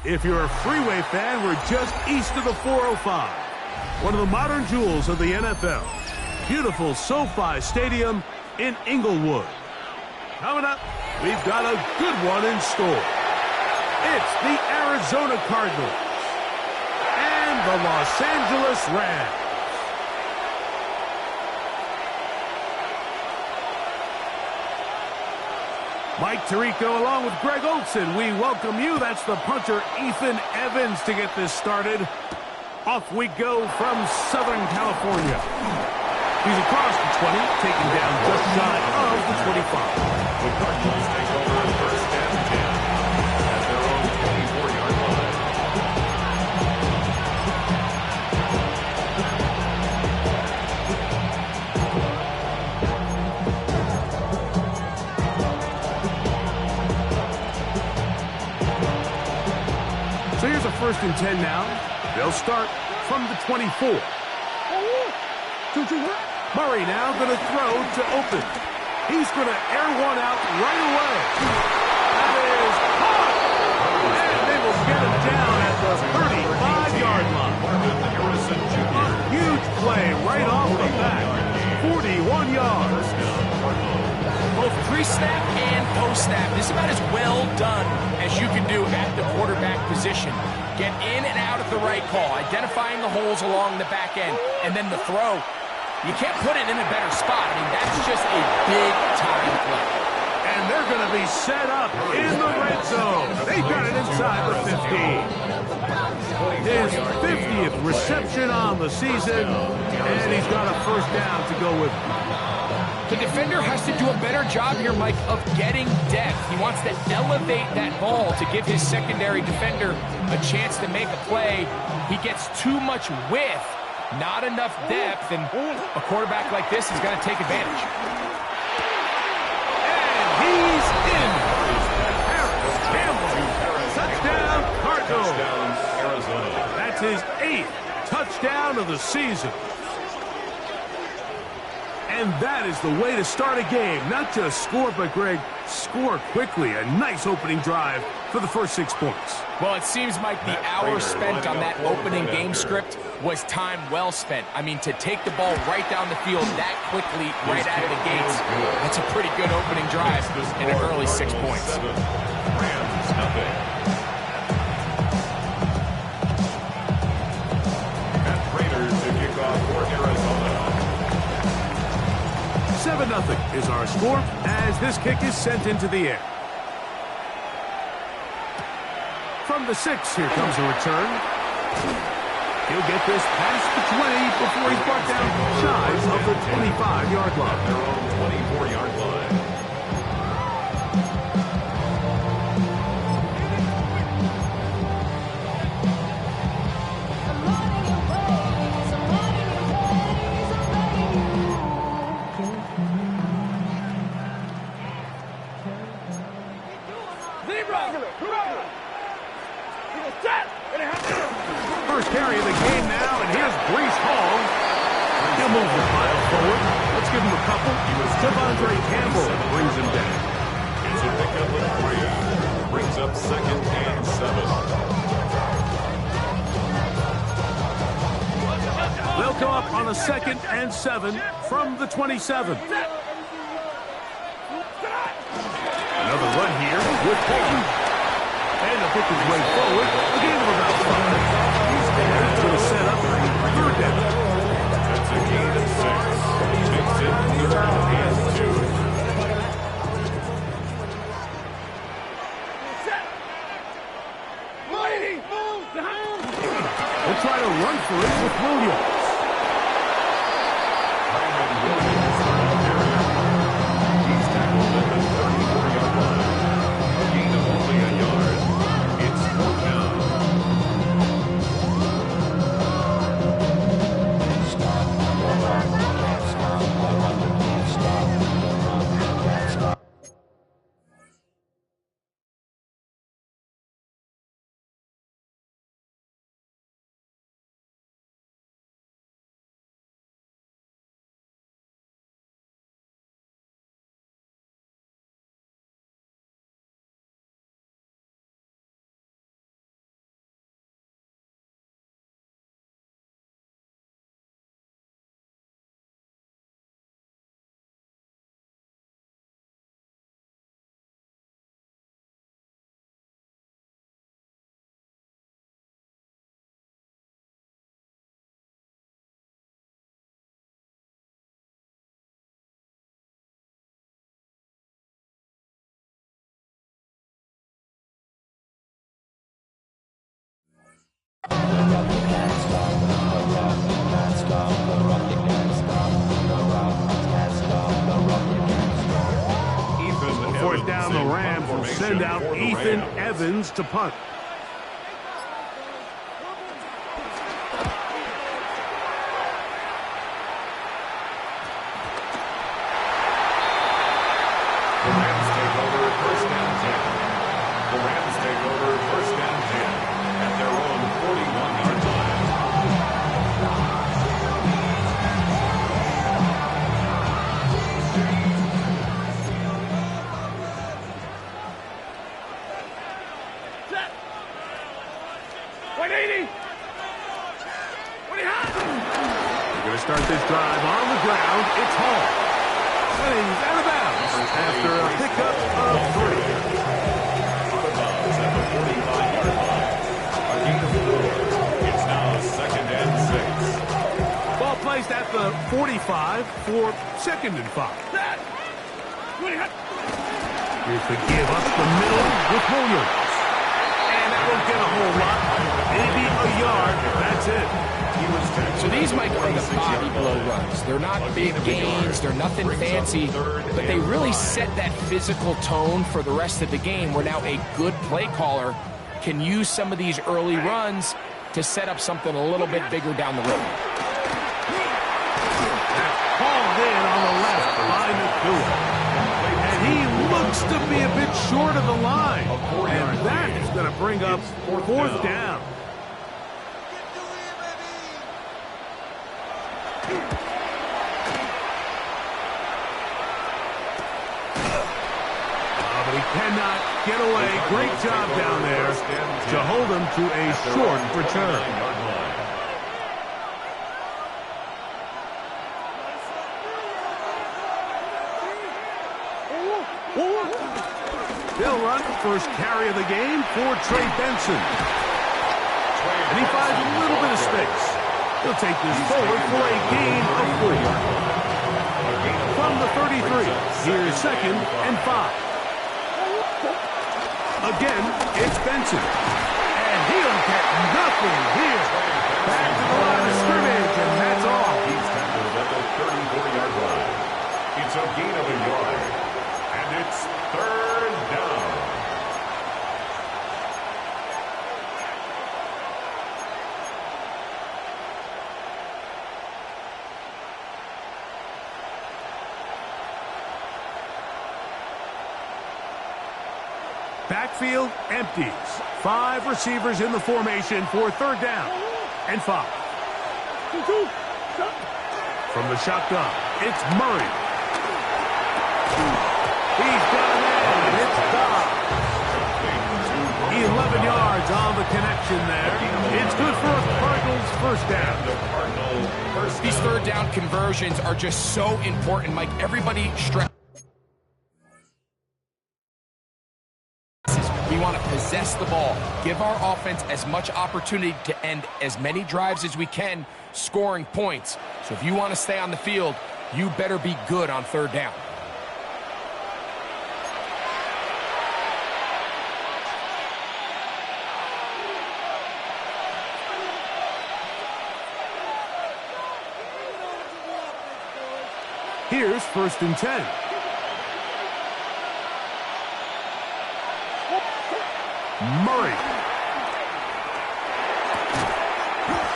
If you're a Freeway fan, we're just east of the 405. One of the modern jewels of the NFL. Beautiful SoFi Stadium in Inglewood. Coming up, we've got a good one in store. It's the Arizona Cardinals and the Los Angeles Rams. Mike Tirico along with Greg Olson. We welcome you. That's the punter Ethan Evans to get this started. Off we go from Southern California. He's across the 20, taken down just shy of the 25. The Cardinals take over on first and 10 at their own 24-yard line. So here's a first and 10 now. They'll start from the 24. Murray now going to throw to open. He's going to air one out right away. That is caught. And they will get him down at the 35-yard line. A huge play right off the bat. 41 yards. Both pre-snap and post-snap. This is about as well done as you can do at the quarterback position. Get in and out at the right call, identifying the holes along the back end, and then the throw. You can't put it in a better spot. I mean, that's just a big-time play. And they're going to be set up in the red zone. They've got it inside the 15. His 50th reception on the season, and he's got a first down to go with him. The defender has to do a better job here, Mike, of getting depth. He wants to elevate that ball to give his secondary defender a chance to make a play. He gets too much width, not enough depth, and a quarterback like this is going to take advantage. And he's in. Harris Campbell. Touchdown, Cardinals. That's his 8th touchdown of the season. And that is the way to start a game. Not just score, but, Greg, score quickly. A nice opening drive for the first 6 points. Well, it seems, Mike, the hour spent on that opening game script was time well spent. I mean, to take the ball right down the field that quickly, right out of the gates, that's a pretty good opening drive and an early 6 points. Rams, nothing. At Raiders to kick off for Arizona. 7-0 is our score as this kick is sent into the air. From the 6, here comes a return. He'll get this past the 20 before he's brought down shy of the 25-yard line. Their own 24-yard line. First carry of the game now, and here's Breece Hall. He'll move the pile forward. Let's give him a couple. Devondre Campbell brings him down. It's a pickup of 3. Brings up 2nd and 7. They'll come up on a 2nd and 7 from the 27. Another run here with Bolton. And to pick his way forward, a gain of about 5. He's going to set up 3rd down. That's a gain of 6. Makes it 3rd and 2. We'll try to run for it with Williams. He's tackled at the 34-yard line. A gain of only a yard. It's 4th down. will send out Ethan Evans to punt. The Rams take over first down 10. The Rams take over first down 10 at their own 41-yard line. They're going to start this drive on the ground. It's Hall. And he's out of bounds after a pickup of 3. Out of bounds at the 45-yard line. A gain of 4. It's now second and 6. Ball placed at the 45 for second and 5. Here's the give up the middle with Williams. And that won't get a whole lot. Maybe a yard. That's it. So these, Mike, are the body blow runs. They're not big gains. They're nothing fancy. But they really set that physical tone for the rest of the game where now a good play caller can use some of these early runs to set up something a little bit bigger down the road. Hauled in on the left by Nakua. And he looks to be a bit short of the line. And that is going to bring up fourth down. But he cannot get away. Great job down there to hold him to a short return. They'll run first carry of the game for Trey Benson. And he finds a little bit of space. He'll take this forward for a gain of 4. From the 33, here's second and 5. Again, it's Benson. And he'll get nothing here. Back to the line of scrimmage, and that's all. He's tackled at the 34-yard line. It's a gain of a yard. And it's third down. Backfield empties. 5 receivers in the formation for third down and 5. From the shotgun, it's Murray. He's got a man, and it's Dobbs. 11 yards on the connection there. It's good for a Cardinals first down. These third down conversions are just so important, Mike. Everybody stress. We want to possess the ball, give our offense as much opportunity to end as many drives as we can, scoring points. So if you want to stay on the field, you better be good on third down. Here's first and 10. Murray.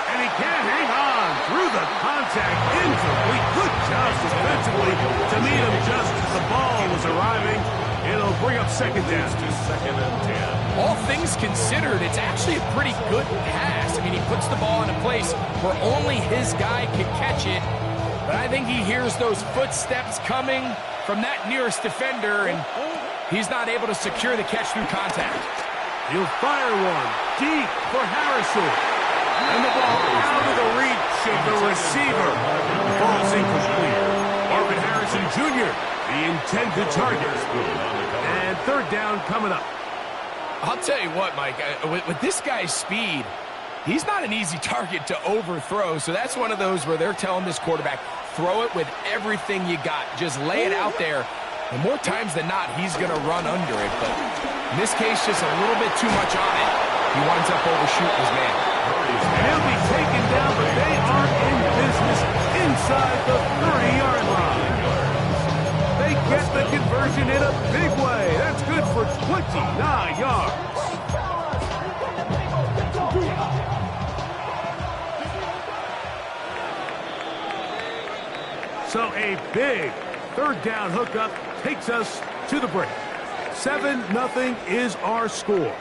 And he can't hang on through the contact. Incomplete. Good job defensively to meet him just as the ball was arriving. It'll bring up second down. To second and 10. All things considered, it's actually a pretty good pass. I mean, he puts the ball in a place where only his guy can catch it. But I think he hears those footsteps coming from that nearest defender, and he's not able to secure the catch through contact. He'll fire one deep for Harrison. And the ball out of the reach of the receiver. The ball's incomplete. Marvin Harrison Jr., the intended target. And third down coming up. I'll tell you what, Mike, with this guy's speed, he's not an easy target to overthrow. So that's one of those where they're telling this quarterback, throw it with everything you got. Just lay it out there. And more times than not, he's going to run under it. But in this case, just a little bit too much on it. He winds up overshooting his man. And he'll be taken down, but they are in business inside the 30-yard line. They get the conversion conversion in a big way. That's good for 29 yards. So a big third down hookup takes us to the break. 7-0 is our score.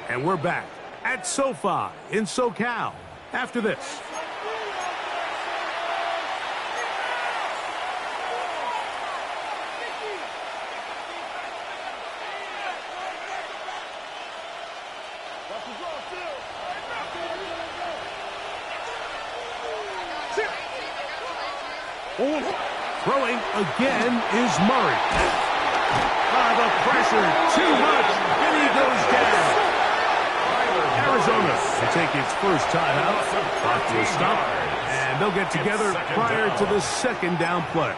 And we're back at SoFi in SoCal after this. Throwing again is Murray. The pressure, too much, and he goes down. Arizona will take its first timeout. Clock will stop, and they'll get together prior to the second down play.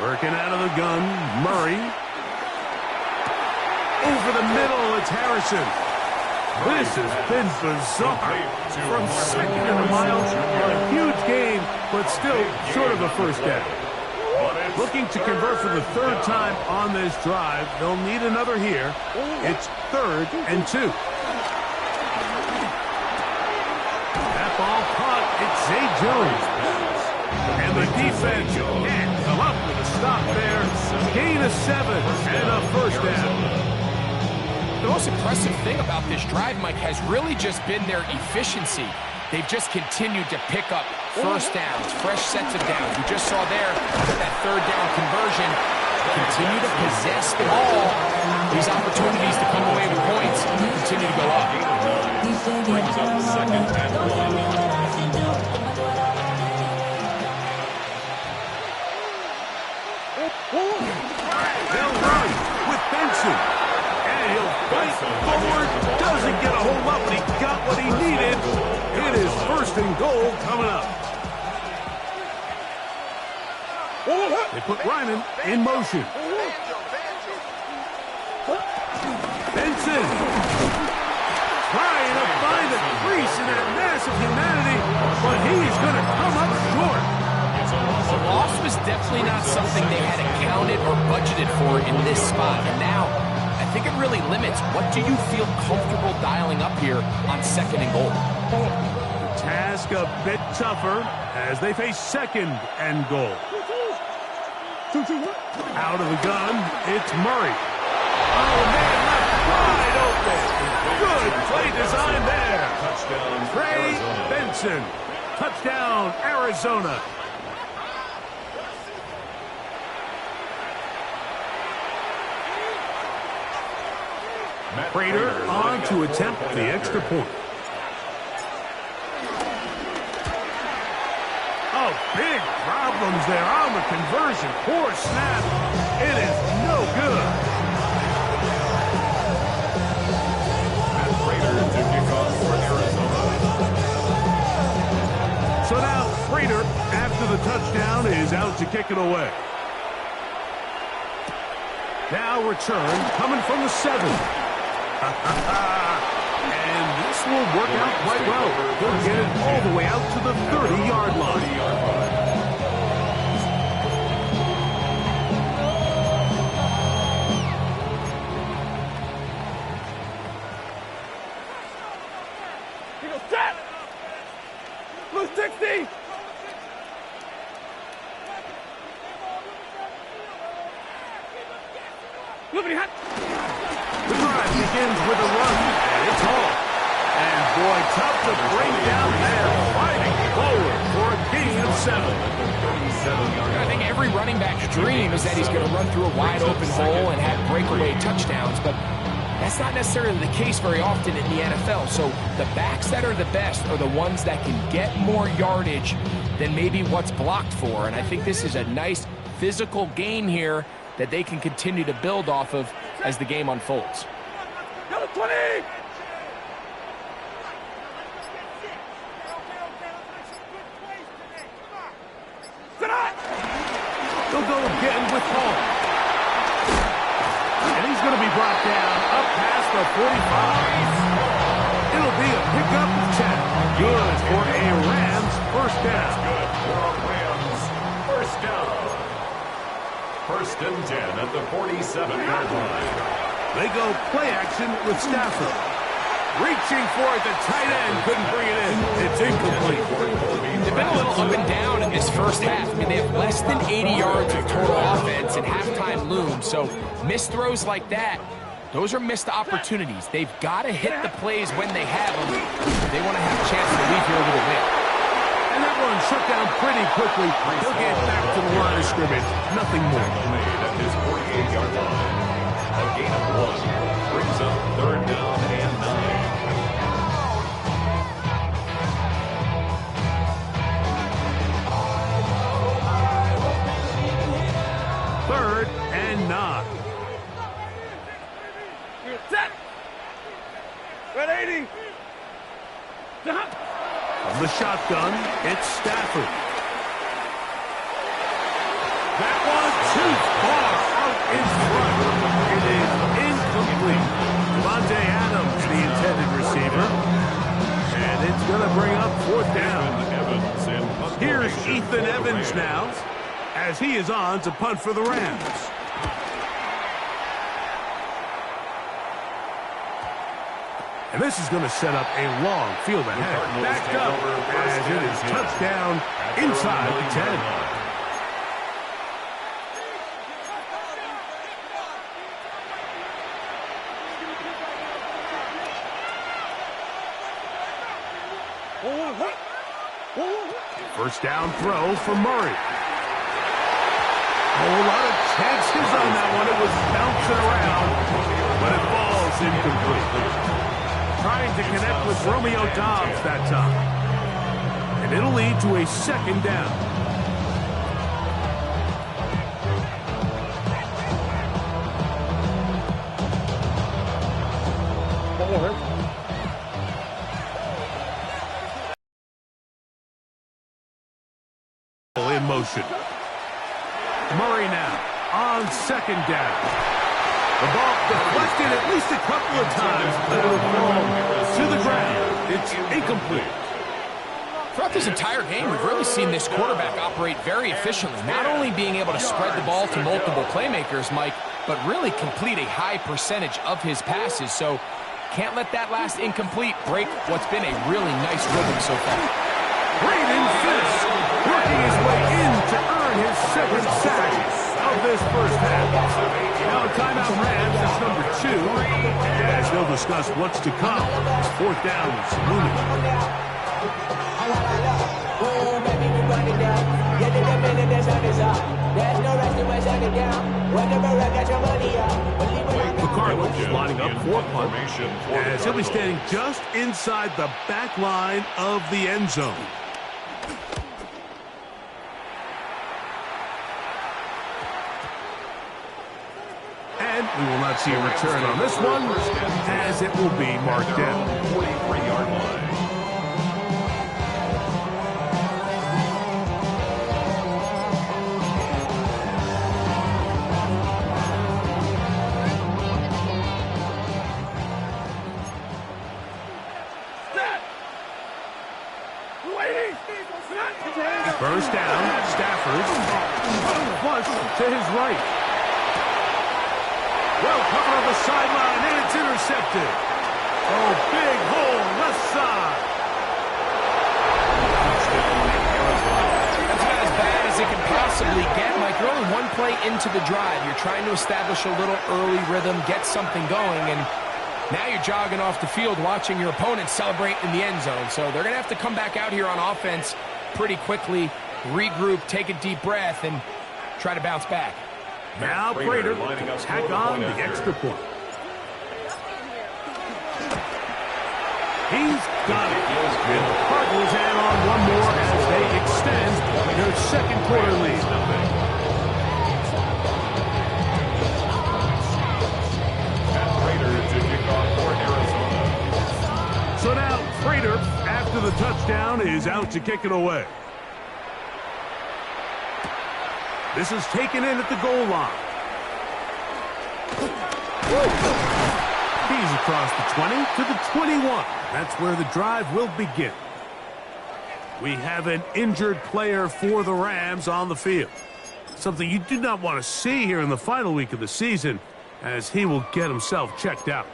Working out of the gun, Murray. Over the middle, it's Harrison. This has been bizarre. From second and a mile, a huge gain, but still short of a first down. Looking to convert for the third time on this drive. They'll need another here. It's 3rd and 2. That ball caught. It's Zay Jones. And the defense can't come up with a stop there. Gain of 7 and a first down. The most impressive thing about this drive, Mike, has really just been their efficiency. They've just continued to pick up first downs, fresh sets of downs. We just saw there that third down conversion. Continue to possess the ball. These opportunities to come away with points continue to go up. Brings up 2nd and 1. They'll run with Benson. He'll fight forward, doesn't get a whole lot, but he got what he needed. It is 1st and goal coming up. They put Ryman in motion. Benson trying to find a crease in that massive humanity, but he's going to come up short. The loss was definitely not something they had accounted or budgeted for in this spot, and now I think it really limits what do you feel comfortable dialing up here on 2nd and goal. The task a bit tougher as they face 2nd and goal. Out of the gun, it's Murray. Oh, man, left wide open. Good play design there. Touchdown, Trey Arizona. Benson. Touchdown, Arizona. Prater on to attempt the extra point. Oh, big problems there on the conversion. Poor snap. It is no good. Matt Prater to kick off for Arizona. So now Prater, after the touchdown, is out to kick it away. Now return coming from the 7. And this will work out quite well. They'll get it all the way out to the 30-yard line. He goes, set! Blue 60! Liberty hot! The drive begins with a run, and it's Hall. And boy, tough to bring down there, fighting forward for a gain of 7. I think every running back's dream is that he's going to run through a wide open hole and have breakaway touchdowns, but that's not necessarily the case very often in the NFL. So the backs that are the best are the ones that can get more yardage than maybe what's blocked for. And I think this is a nice physical game here that they can continue to build off of as the game unfolds. Number 20! They'll go again with Hall. And he's going to be be brought down up past the 45. It'll be a pickup of 10. Good for a Rams first down. Good for a Rams first down. First and 10 at the 47-yard line. They go play action with Stafford. Reaching for it, the tight end couldn't bring it in. It's incomplete. They've been a little up and down in this first half. I mean, they have less than 80 yards of total offense and halftime looms. So missed throws like that, those are missed opportunities. They've got to hit the plays when they have them. They want to have a chance to leave here with a win. And that one shut down pretty quickly. He'll get back to the line of scrimmage. Nothing more. Made at his 48-yard line. A gain of 1 brings up third down and 9. Third and 9. Set. Red 80. Stop. From the shotgun, it's Stafford. That one too far out in front. It is incomplete. Devontae Adams, the intended receiver. And it's going to bring up fourth down. Here's Ethan Evans now, as he is on to punt for the Rams. And this is going to set up a long field ahead. Backed up as it is touchdown inside the 10. First down throw for Murray. A whole lot of chances on that one. It was bouncing around, but it falls incomplete. Trying to connect with Romeo Doubs that time. And it'll lead to a second down. In motion. Murray now on second down. The ball deflected at least a couple of times, but it'll fall to the ground. It's incomplete. Throughout this entire game, we've really seen this quarterback operate very efficiently, not only being able to spread the ball to multiple playmakers, Mike, but really complete a high percentage of his passes. So can't let that last incomplete break what's been a really nice rhythm so far. Braden Fisk working his way in to earn his second sack of this first half. Now a timeout Rams is number 2, as they'll discuss what's to come. Fourth down is looming. The Cardinals lining up for punt, as he'll be standing just inside the back line of the end zone. And we will not see a return on this one, as it will be marked down. 43-yard line. First down, Stafford. Flush to his right. Well covered on the sideline, and it's intercepted. Oh, big hole, left side. That's about as bad as it can possibly get, Mike. You're only one play into the drive. You're trying to establish a little early rhythm, get something going, and now you're jogging off the field watching your opponent celebrate in the end zone. So they're going to have to come back out here on offense pretty quickly, regroup, take a deep breath, and try to bounce back. Now Prater to tack on the extra point. He's got it. And the Cardinals add on one more as they extend their second quarter lead. And Prater to kick off for Arizona. So now Prater, after the touchdown, is out to kick it away. This is taken in at the goal line. He's across the 20 to the 21. That's where the drive will begin. We have an injured player for the Rams on the field. Something you do not want to see here in the final week of the season, as he will get himself checked out.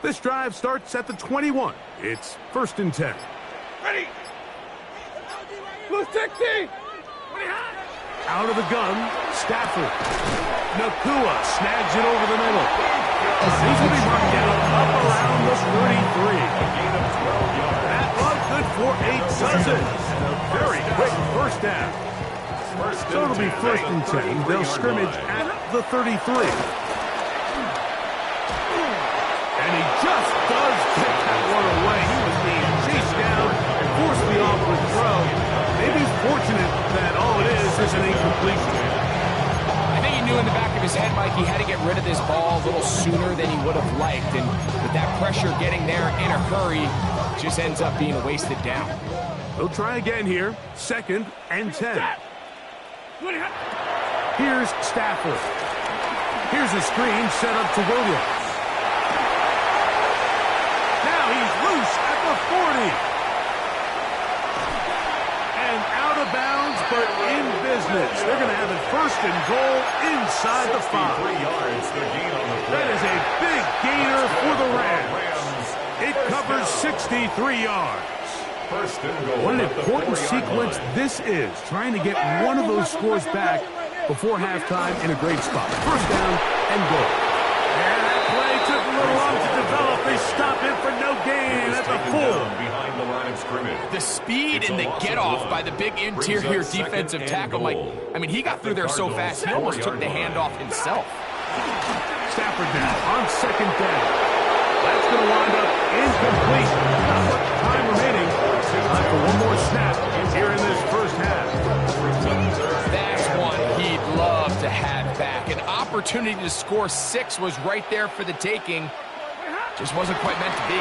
This drive starts at the 21. It's 1st and 10. Ready. Blue 60. Out of the gun, Stafford. Nakua snags it over the middle. He's going to be brought down up around the 33. A gain of 12 yards. That run good for 8 dozen. And a very quick first down. So it'll be 1st and 10. They'll scrimmage at the 33. And he just does kick that one away. He was being chased down and forced the offward throw. Maybe he's fortunate that all it is an incompletion. I think he knew in the back of his head, Mike, he had to get rid of this ball a little sooner than he would have liked. And with that pressure getting there in a hurry, just ends up being a wasted down. They'll try again here. 2nd and 10. Here's Stafford. Here's a screen set up to Williams. Now he's loose at the 40. And out of bounds, but in business. They're going to have it 1st and goal inside the 5. 3 yards, the gain on the play. That is a big gainer for the Rams. It covers 63 yards. 1st and goal. What an important sequence this is, trying to get one of those scores back before halftime in a great spot. 1st down and goal. And that play took a little long to develop. They stop it for no gain at the 4. Behind the line of scrimmage. The speed and the get-off by the big interior defensive tackle, Mike. I mean, he got through there so fast, he almost took the handoff himself. Stafford now on 2nd down. That's going to wind up incomplete. Not much time remaining. Time for one more snap here in this first half. That's one he'd love to have back. An opportunity to score 6 was right there for the taking. Just wasn't quite meant to be.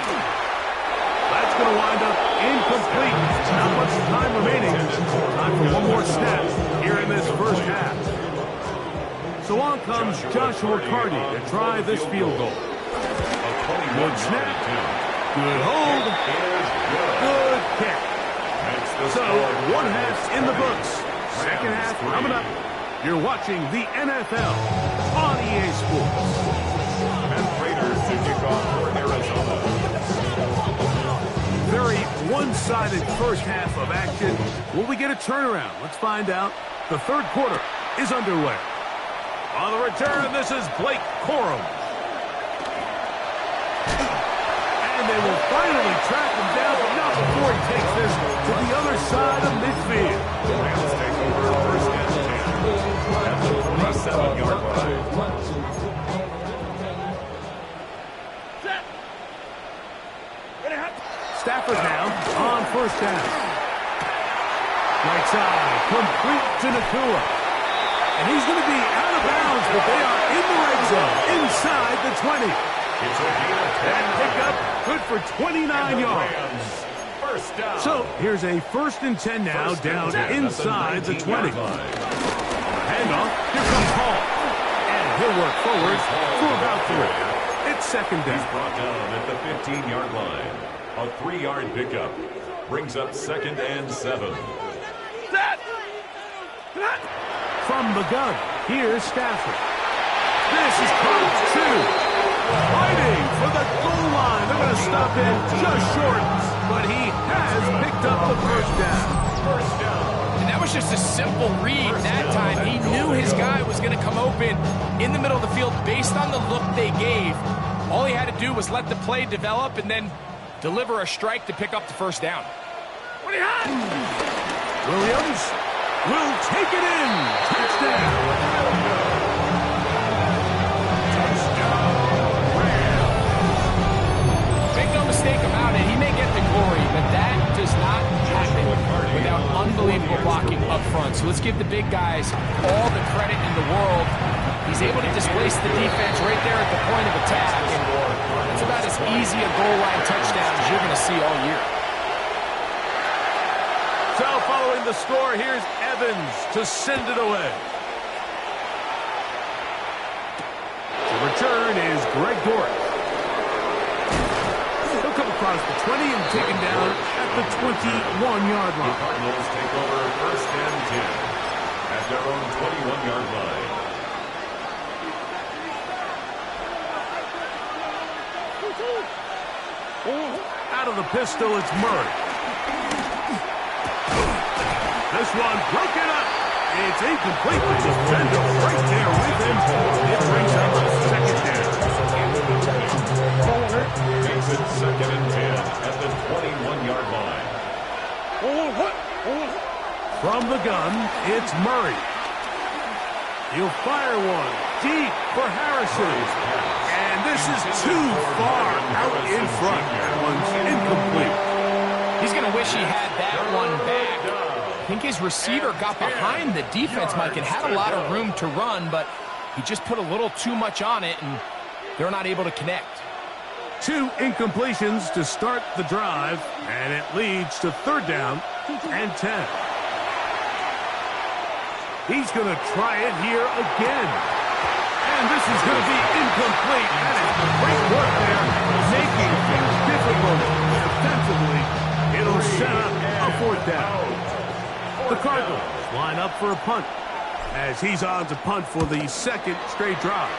That's going to wind up incomplete. Not much time remaining. Time for one more snap here in this first half. So on comes Joshua Carty to try this field goal. Good snap. Good hold. Good kick. So 1 half's in the books. 2nd half coming up. You're watching the NFL on EA Sports. And Raiders to kick off for Arizona. Very one-sided first half of action. Will we get a turnaround? Let's find out. The 3rd quarter is underway. On the return, this is Blake Corum. And they will finally track him down, but not before he takes this to the other side of midfield. The Rams take over 1st and 10 at the 47-yard line. Stafford now on 1st down. Right side, complete to Nakua. And he's going to be out of bounds, but they are in the red zone, inside the 20. It's a gain of 10. And pickup good for 29 yards. Rams, 1st down. So here's a 1st and 10 now, down inside the 20. Handoff, here comes Hall. And he'll work forward for about 3. It's 2nd down. He's brought down at the 15-yard line. A 3-yard pickup brings up 2nd and 7. From the gun, here's Stafford. This is close 2. Fighting for the goal line. They're going to stop him just short, but he has picked up the 1st down. 1st down. And that was just a simple read that time. He knew his guy was going to come open in the middle of the field based on the look they gave. All he had to do was let the play develop and then deliver a strike to pick up the 1st down. Williams will take it in. Touchdown. Make no mistake about it, he may get the glory, but that does not happen without unbelievable blocking up front. So let's give the big guys all the credit in in the world. He's able to displace the defense right there at the point of attack, and that's about as easy a goal line touchdown as you're going to see all year. So following the score, here's Evans to send it away. The return is Greg Dortch. He'll come across the 20 and taken down at the 21-yard line. The Cardinals take over first and 10 at their own 21-yard line. Out of the pistol, it's Murray. This one broken up. It's incomplete, but the defender right there with him. It brings up second down. Makes it second and 10 at the 21-yard line. From the gun, it's Murray. He'll fire one deep for Harrison. And this is too far out in front. That one's incomplete. He's going to wish he had that one back. I think his receiver got behind the defense, Mike, and had a lot of room to run, but he just put a little too much on it, and they're not able to connect. 2 incompletions to start the drive, and it leads to third down and 10. He's going to try it here again. And this is going to be incomplete. That is great work there, making things difficult defensively. It'll set up a fourth down. The Cardinals line up for a punt as he's on to punt for the second straight drive.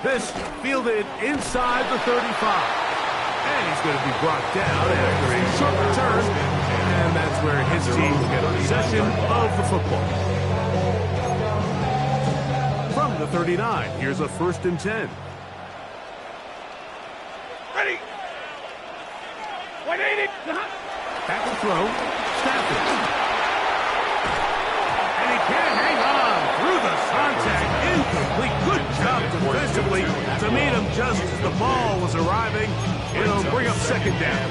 This fielded inside the 35. And he's going to be brought down after a short return. And that's where his team will get possession of the football. From the 39, here's a first and 10. Ready. 180. Back to throw. Stafford. And he can't hang on through the contact. Incomplete. Good job defensively to meet him just as the ball was arriving. It'll bring up second down.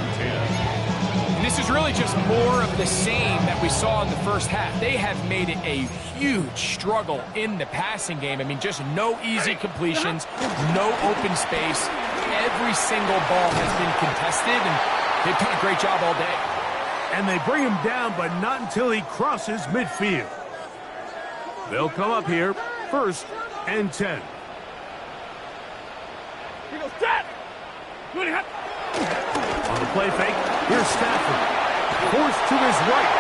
And this is really just more of the same that we saw in the first half. They have made it a huge struggle in the passing game. I mean, just no easy completions, no open space. Every single ball has been contested, and they've done a great job all day. And they bring him down, but not until he crosses midfield. They'll come up here, first and 10. Here goes Stat. On the play fake, here's Stafford. Forced to his right.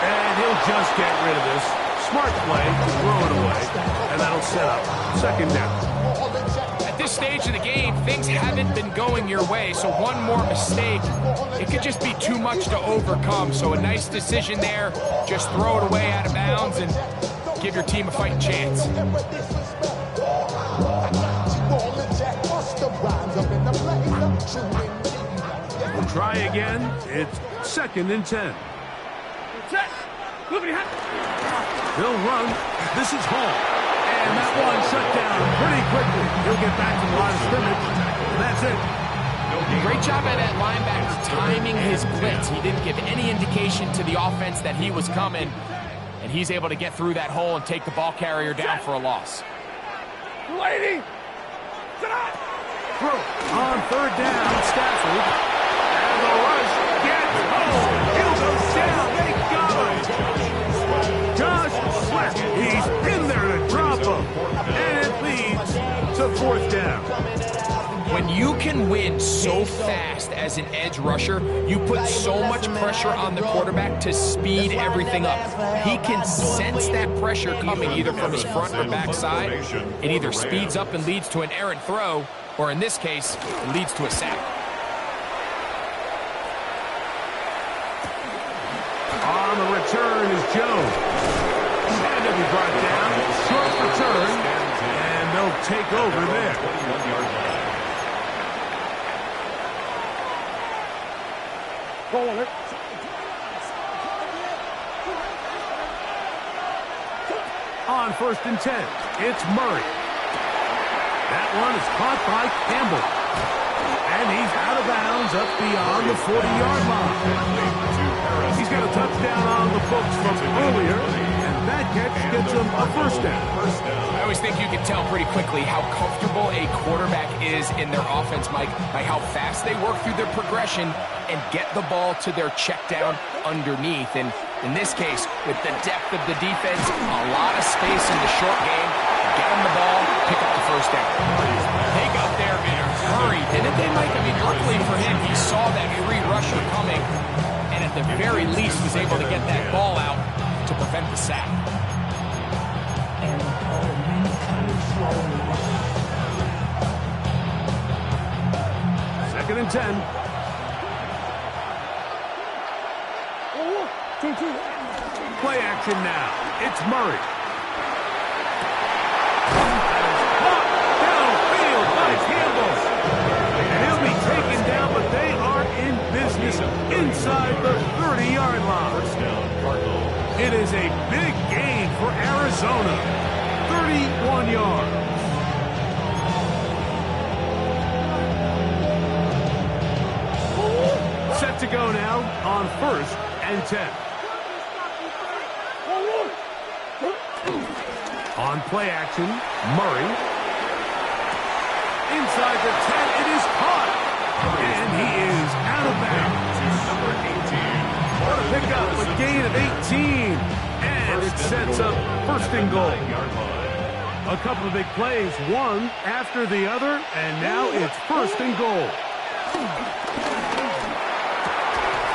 And he'll just get rid of this. Smart play, throw it away. And that'll set up second down. At this stage of the game, things haven't been going your way, so one more mistake, it could just be too much to overcome. So a nice decision there. Just throw it away out of bounds and give your team a fighting chance. We'll try again. It's second and 10. They'll run. This is Hall. And that one shut down pretty quickly. He'll get back to the line of scrimmage. That's it. Great job by that linebacker timing his blitz. He didn't give any indication to the offense that he was coming. And he's able to get through that hole and take the ball carrier down for a loss. Lady. Throw on third down. Stafford. And the rush gets home. He'll go down. They got him. Josh Sweat. He's in there to drop him. And it leads to fourth down. When you can win so fast as an edge rusher, you put so much pressure on the quarterback to speed everything up. He can sense that pressure coming either from his front or back side. It either speeds up and leads to an errant throw, or in this case, it leads to a sack. On the return is Jones. And he'll be brought down. Short return. And they'll take over there. On first and 10, it's Murray. That one is caught by Campbell. And he's out of bounds up beyond the 40-yard line. He's got a touchdown on the books from earlier. gets him a first down. I always think you can tell pretty quickly how comfortable a quarterback is in their offense, Mike, by how fast they work through their progression and get the ball to their check down underneath. And in this case, with the depth of the defense, a lot of space in the short game, get them the ball, pick up the first down. They got there in a hurry, didn't they, Mike? I mean, luckily for him, he saw that free rusher coming, and at the very least was able to get that ball out to prevent the sack. Second and 10. Play action now. It's Murray. Downfield by Campbell. And he'll be taken down, but they are in business inside the 30-yard line. It is a big gain for Arizona. 31 yards. Set to go now on 1st and 10. On play action, Murray. Inside the 10, it is caught. And he is out of bounds. What a pickup, a gain of 18. And it sets up 1st and goal. A couple of big plays, one after the other, and now it's 1st and goal.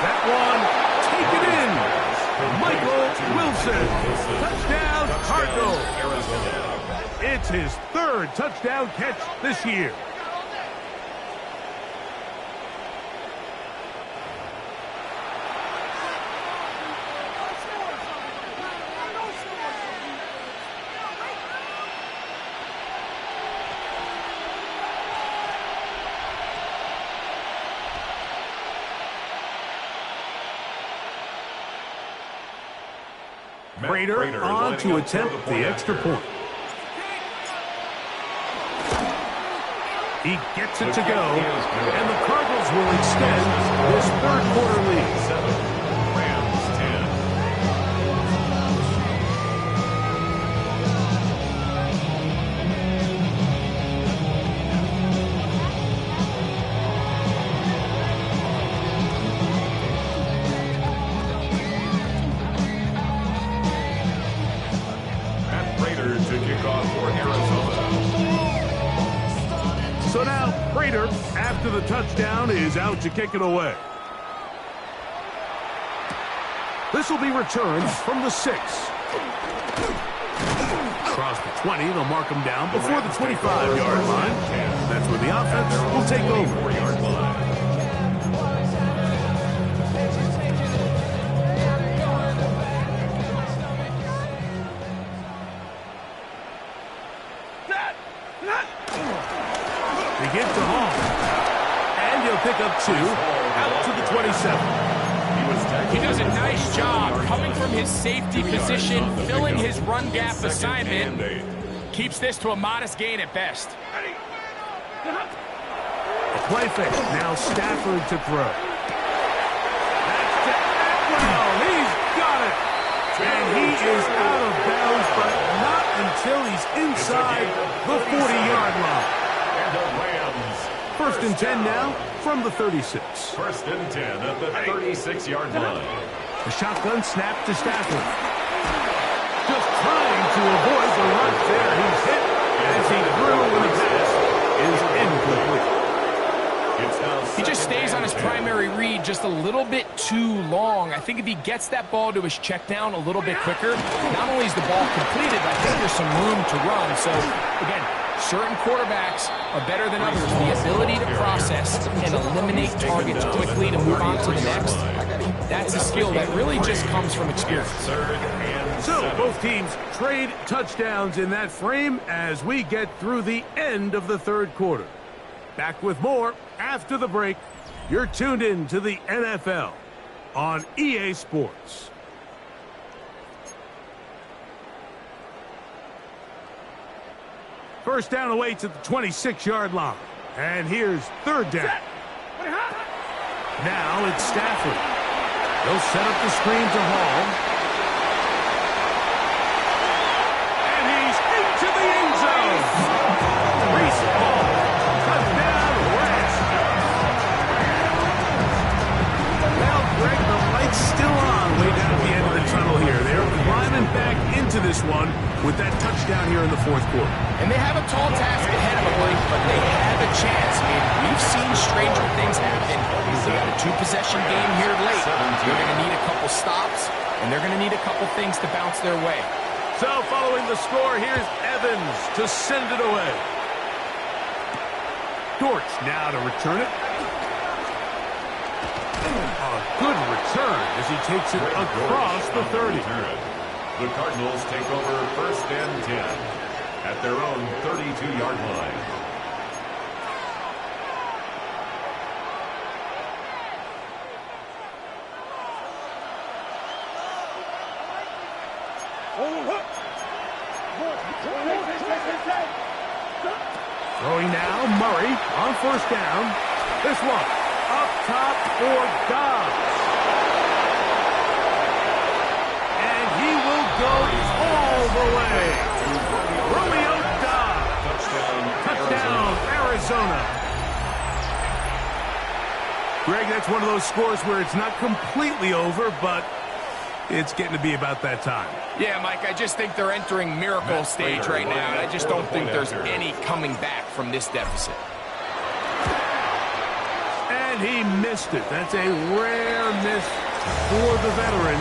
That one, take it in. Michael Wilson, touchdown Cardinals. It's his 3rd touchdown catch this year. Prater on to attempt the extra point. He gets it to go, and the Cardinals will extend this 3rd quarter lead. Rams 10. Prater to kick off for Arizona. So now Prater, after the touchdown, is out to kick it away. This will be returned from the 6. Across the 20, they'll mark him down before the 25-yard line. That's where the offense will take over. 4-yard line. They get to Hall. And he'll pick up 2 out to the 27. He does a nice job coming from his safety position, filling his run gap assignment. Keeps this to a modest gain at best. A play fake. Now Stafford to throw. That's to Atwell. He's got it. And he is out of bounds, but not until he's inside the 40-yard line. And the Rams. 1st and 10 now from the 36. 1st and 10 at the 36-yard line. A shotgun snap to Stafford. Just trying to avoid the rush there. He's hit as he threw when the pass is incomplete. He just stays on his primary read just a little bit too long. I think if he gets that ball to his check down a little bit quicker, not only is the ball completed, but I think there's some room to run. So, again, certain quarterbacks are better than others. The ability to process and eliminate targets quickly to move on to the next, that's a skill that really just comes from experience. So both teams trade touchdowns in that frame as we get through the end of the 3rd quarter. Back with more after the break. You're tuned in to the NFL on EA Sports. First down awaits at the 26-yard line. And here's 3rd down. Now it's Stafford. They'll set up the screen to Hall. this one with that touchdown here in the fourth quarter. And they have a tall task ahead of them, Mike, but they have a chance. I mean, we've seen stranger things happen. They got a two-possession game here late. They're going to need a couple stops, and they're going to need a couple things to bounce their way. So following the score, here's Evans to send it away. Dortch now to return it. A good return as he takes it across the 30. The Cardinals take over first and 10 at their own 32-yard line. Throwing now, Murray on first down. This one up top for Dobbs. And he will go all the way. Romeo Dobbs. Touchdown, Arizona. Greg, that's one of those scores where it's not completely over, but it's getting to be about that time. Yeah, Mike, I just think they're entering miracle stage right now, and I just don't think there's any coming back from this deficit. And he missed it. That's a rare miss for the veteran.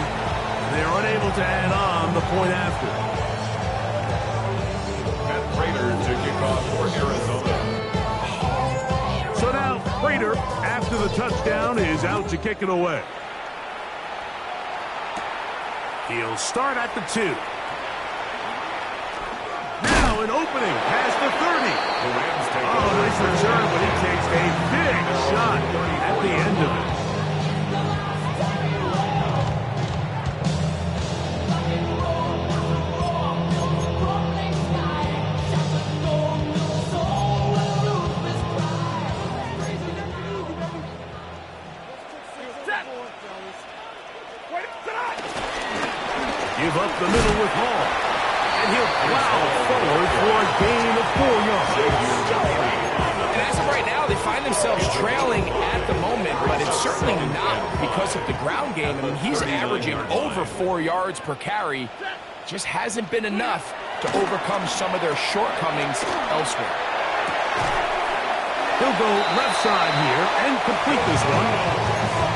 They're unable to add on the point after. Matt Prater to kick off for Arizona. So now Prater, after the touchdown, is out to kick it away. He'll start at the 2. Now an opening past the 30. Oh, nice return, but he takes a big shot at the end of it. Give up the middle with Hall. And he'll plow forward for a gain of 4 yards. And as of right now, they find themselves trailing at the moment, but it's certainly not because of the ground game. I mean, he's averaging over 4 yards per carry. Just hasn't been enough to overcome some of their shortcomings elsewhere. He'll go left side here and complete this one.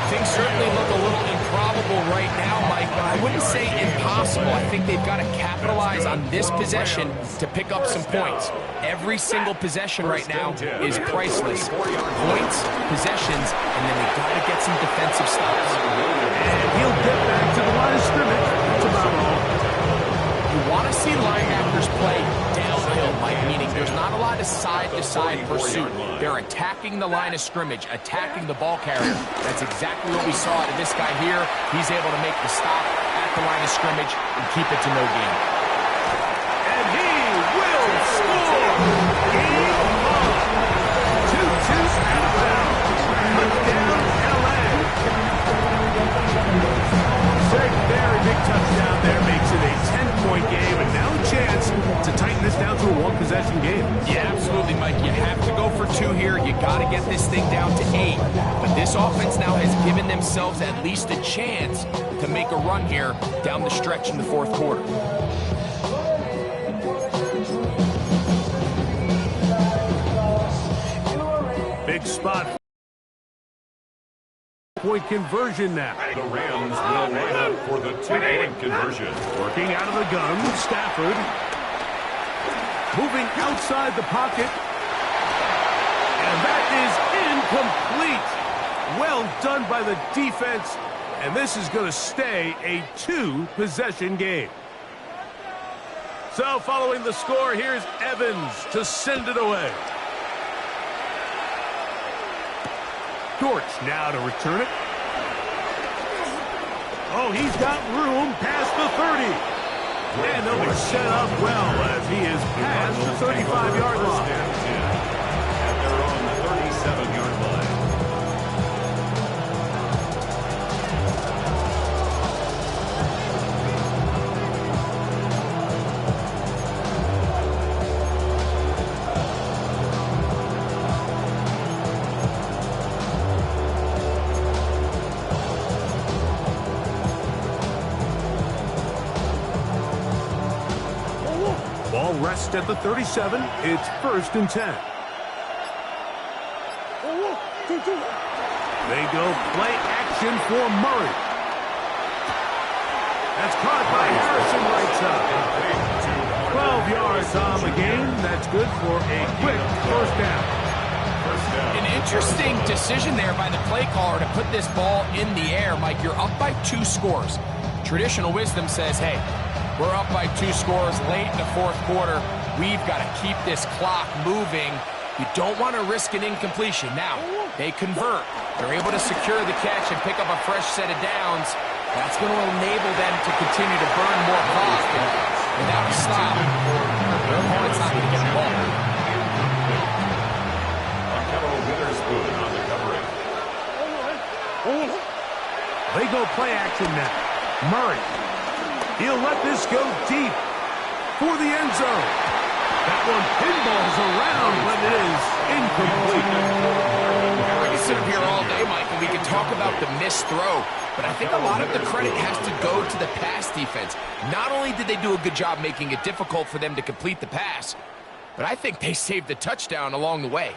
Things certainly look a little improbable right now, Mike, but I wouldn't say impossible. I think they've got to capitalize on this possession to pick up some points. Every single possession right now is priceless. Points, possessions, and then they've got to get some defensive stops. And he'll get back to the line of scrimmage. That's about all. You want to see linebackers play downhill, Mike, meaning there's not a lot of side-to-side pursuit. They're attacking the line of scrimmage, attacking the ball carrier. That's exactly what we saw out of this guy here. He's able to make the stop at the line of scrimmage and keep it to no gain. And he will score! Game on! 2-2 out of bounds. Touchdown, L.A. Very big touchdown there makes it a 10-point game, and now a chance to tighten this down to a one-possession game. Yeah, absolutely, Mike. You have to go for 2 here. You got to get this thing down to 8. But this offense now has given themselves at least a chance to make a run here down the stretch in the fourth quarter. Big spot. Point conversion now. The Rams will line up for the 2-point conversion. Working out of the gun, Stafford. Moving outside the pocket. And that is incomplete. Well done by the defense. And this is going to stay a 2-possession game. So following the score, here's Evans to send it away. Dortch now to return it. Oh, he's got room past the 30. And they'll be set up well as he is past the 35-yard line. At their own 37-yard line. ball rests at the 37. It's 1st and 10. They go play action for Murray. That's caught by Harrison right side. 12 yards on the game. That's good for a quick 1st down. An interesting decision there by the play caller to put this ball in the air. Mike, you're up by 2 scores. Traditional wisdom says, hey, we're up by 2 scores late in the 4th quarter. We've got to keep this clock moving. You don't want to risk an incompletion. Now, they convert. They're able to secure the catch and pick up a fresh set of downs. That's going to enable them to continue to burn more clock. And without a stop, their opponent's not going to get the ball. Witherspoon on the covering. They go play action now. Murray. He'll let this go deep for the end zone. That one pinballs around, but it is incomplete. We can sit up here all day, Mike, and we can talk about the missed throw, but I think a lot of the credit has to go to the pass defense. Not only did they do a good job making it difficult for them to complete the pass, but I think they saved the touchdown along the way.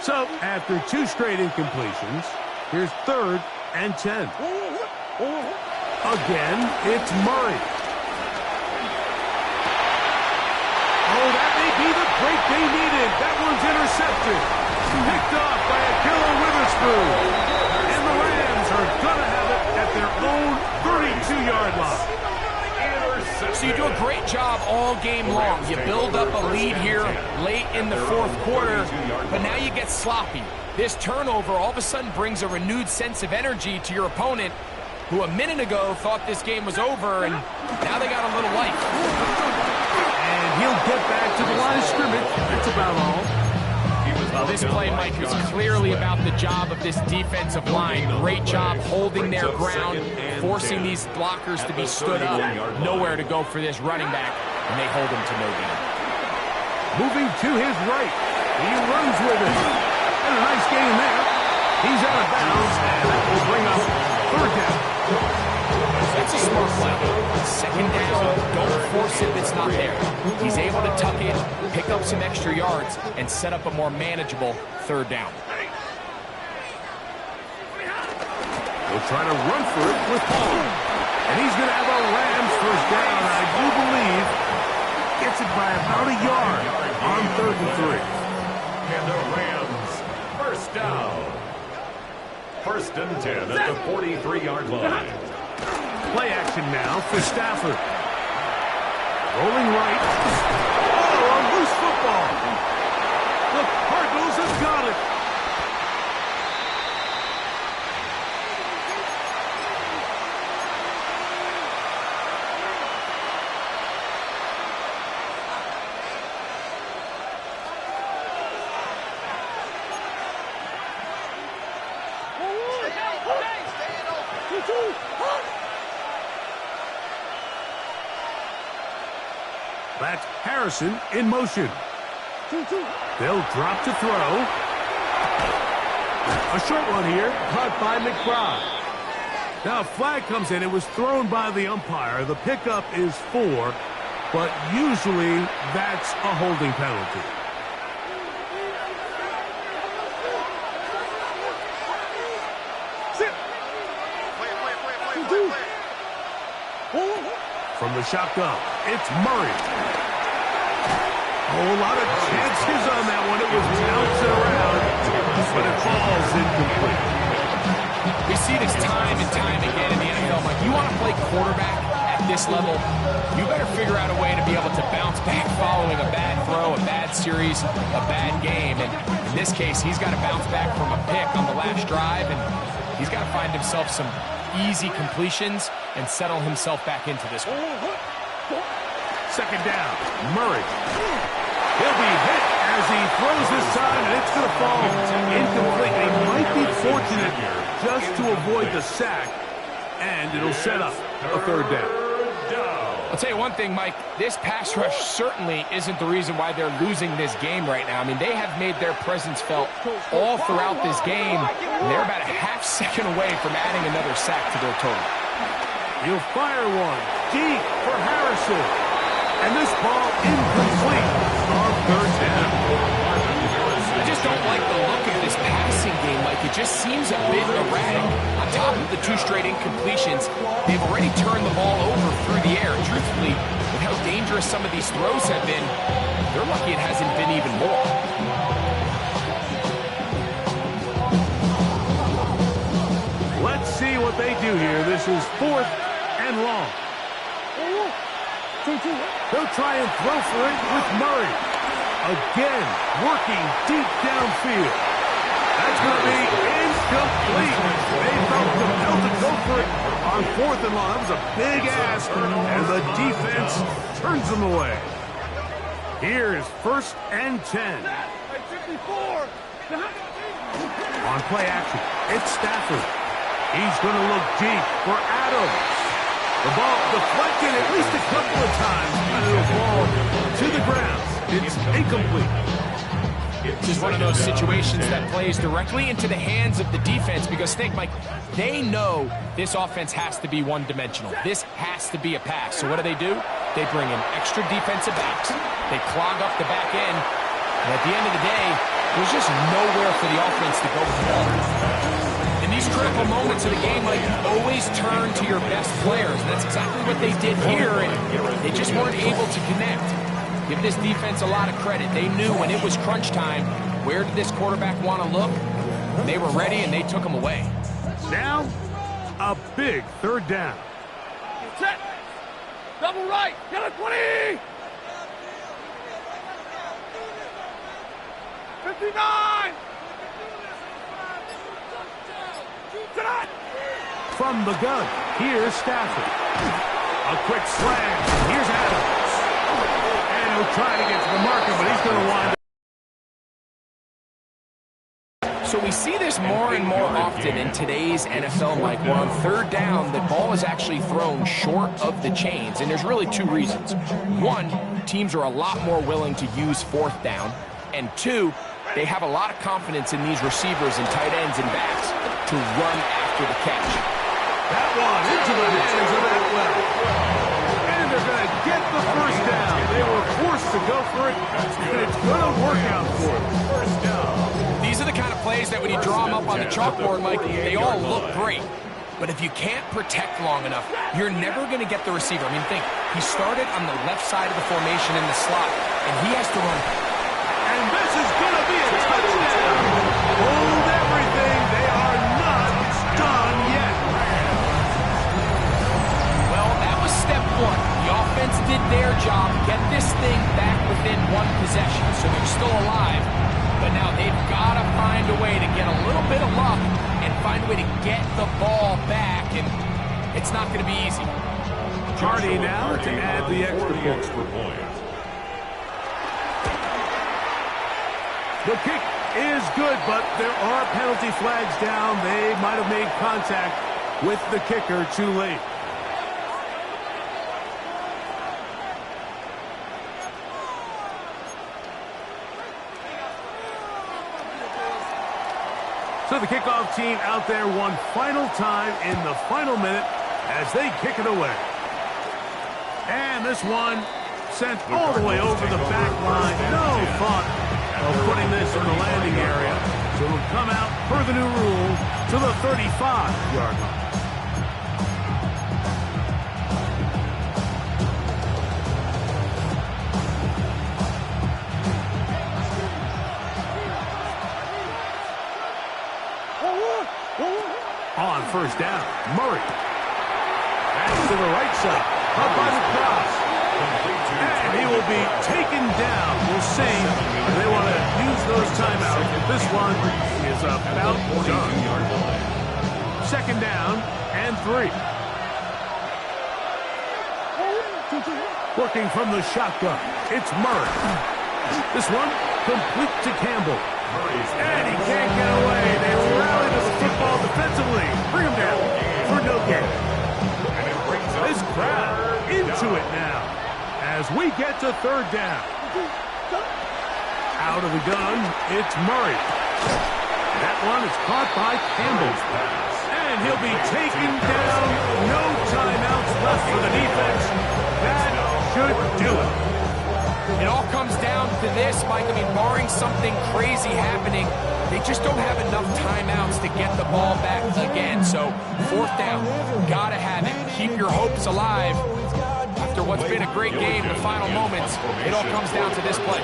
So, after 2 straight incompletions, here's 3rd and 10. Again, it's Murray. Oh, that may be the break they needed. That one's intercepted. Picked off by Ahkello Witherspoon. And the Rams are going to have it at their own 32-yard line. So you do a great job all game long. You build up a lead here late in the 4th quarter, but now you get sloppy. This turnover all of a sudden brings a renewed sense of energy to your opponent, who a minute ago thought this game was over, and now they got a little life. And he'll get back to the line of scrimmage. That's about all. Well, this play, Mike, is clearly about the job of this defensive line. Great job holding their ground, forcing these blockers to be stood up. Nowhere to go for this running back, and they hold him to no gain. Moving to his right. He runs with it. And a nice gain there. He's out of bounds, and that will bring up 3rd down. That's a smart play. 2nd down, don't force it if it's not there. He's able to tuck in, pick up some extra yards, and set up a more manageable 3rd down. He'll try to run for it with Paul. And he's going to have a Rams 1st down, I do believe. Gets it by about a yard on 3rd and 3. And the Rams, 1st down. 1st and 10 at the 43-yard line. Play action now for Stafford. Rolling right. Oh, a loose football. The Cardinals have got it. That's Harrison in motion. They'll drop to throw. A short one here, caught by McBride. Now a flag comes in. It was thrown by the umpire. The pickup is 4, but usually that's a holding penalty. From the shotgun, it's Murray. A whole lot of chances on that one. It was bouncing around, but it falls incomplete. We see this time and time again in the NFL. Like, you want to play quarterback at this level, you better figure out a way to be able to bounce back following a bad throw, a bad series, a bad game. And in this case, he's got to bounce back from a pick on the last drive, and he's got to find himself some easy completions and settle himself back into this one. 2nd down, Murray. He'll be hit as he throws this time, and it's going to fall incomplete. They might be fortunate just to avoid the sack, and it'll set up a 3rd down. I'll tell you one thing, Mike, this pass rush certainly isn't the reason why they're losing this game right now. I mean, they have made their presence felt all throughout this game, and they're about a half second away from adding another sack to their total. He'll fire one deep for Harrison. And this ball incomplete on third down. I just don't like the look of this passing game, Mike. It just seems a bit erratic. On top of the 2 straight incompletions, they've already turned the ball over through the air. Truthfully, with how dangerous some of these throws have been, they're lucky it hasn't been even more. Let's see what they do here. This is 4th and long. They'll try and throw for it with Murray. Again, working deep downfield. That's going to be incomplete. They felt compelled to go for it on 4th and long. That was a big ask, and the defense turns them away. Here is 1st and 10. On play action, it's Stafford. He's going to look deep for Adams. The ball deflected at least a couple of times, and it'll fall to the ground. It's incomplete. This is one of those situations that plays directly into the hands of the defense because, think, Mike, they know this offense has to be one-dimensional. This has to be a pass. So what do? They bring in extra defensive backs. They clog up the back end. And at the end of the day, there's just nowhere for the offense to go with the ball. In these critical moments of the game, Mike, you always turn to your best players. And that's exactly what they did here, and they just weren't able to connect. Give this defense a lot of credit. They knew when it was crunch time, where did this quarterback want to look? They were ready, and they took him away. Now, a big 3rd down. Set. Double right. Get a 20. 59. From the gun, here's Stafford. A quick slant. Here's Adams. And he'll try to get to the marker, but he's going to wind up. So we see this more and more often in today's NFL, Mike, where on 3rd down, the ball is actually thrown short of the chains. And there's really 2 reasons. 1, teams are a lot more willing to use 4th down. And 2, they have a lot of confidence in these receivers and tight ends and backs to run after the catch. That one into the hands of Atwell. And they're going to get the 1st down. They were forced to go for it, and it's going to work out for them. 1st down. These are the kind of plays that when you draw them up on the chalkboard, Mike, they all look great. But if you can't protect long enough, you're never going to get the receiver. I mean, think, he started on the left side of the formation in the slot, and he has to run. And this is going to be a touchdown. Hold everything. They are not done yet. Well, that was step 1. The offense did their job, get this thing back within 1 possession, so they're still alive. But now they've got to find a way to get a little bit of luck and find a way to get the ball back, and it's not going to be easy. Hardy now to add the extra point. The kick is good, but there are penalty flags down. They might have made contact with the kicker too late. So the kickoff team out there one final time in the final minute as they kick it away. And this one sent all the way over the back line. No thought of putting this in the landing area. So it'll come out per the new rule to the 35-yard line. On 1st down, Murray. Pass to the right side. Up by the cross. And he will be taken down. We'll see. They want to use those timeouts. This one is about done. 2nd down and 3. Working from the shotgun, it's Murray. This one complete to Campbell. And he can't get away. They rally to the football defensively. Bring him down for no gain. This crowd into it now as we get to 3rd down. Out of the gun, it's Murray. That one is caught by Campbell. And he'll be taken down. No timeout. for the defense. That should do it. It all comes down to this, Mike. I mean, barring something crazy happening, they just don't have enough timeouts to get the ball back again. So, 4th down, gotta have it. Keep your hopes alive. After what's been a great game in the final moments, it all comes down to this play.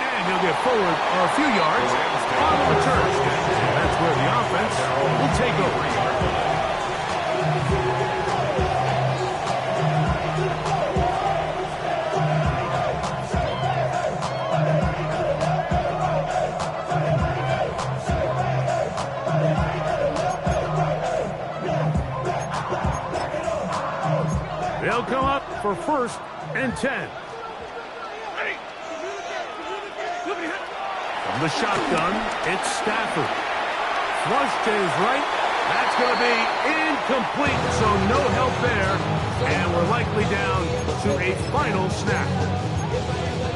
And he'll get forward a few yards on the return. That's where the offense will take over. They'll come up for 1st and 10. From the shotgun, it's Stafford. Flush to his right. That's going to be incomplete, so no help there. And we're likely down to a final snap.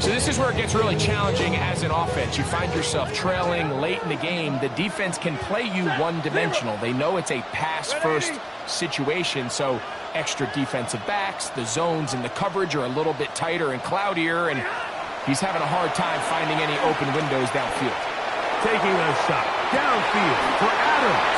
So this is where it gets really challenging as an offense. You find yourself trailing late in the game. The defense can play you one-dimensional. They know it's a pass-first situation, so extra defensive backs, the zones and the coverage are a little bit tighter and cloudier, and he's having a hard time finding any open windows downfield. Taking a shot downfield for Adams.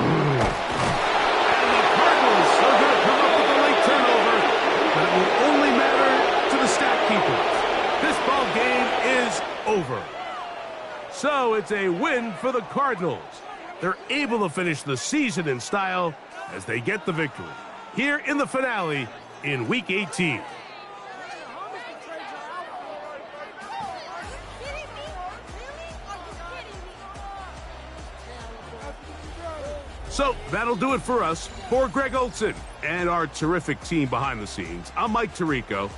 And the Cardinals are going to come up with a late turnover, but it will only matter to the stat keepers. This ball game is over. So it's a win for the Cardinals. They're able to finish the season in style as they get the victory here in the finale in Week 18. So that'll do it for us. For Greg Olsen and our terrific team behind the scenes, I'm Mike Tirico.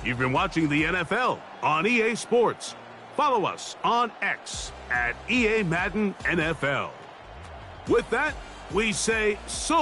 You've been watching the NFL on EA Sports. Follow us on X at EA Madden NFL. With that, we say so long.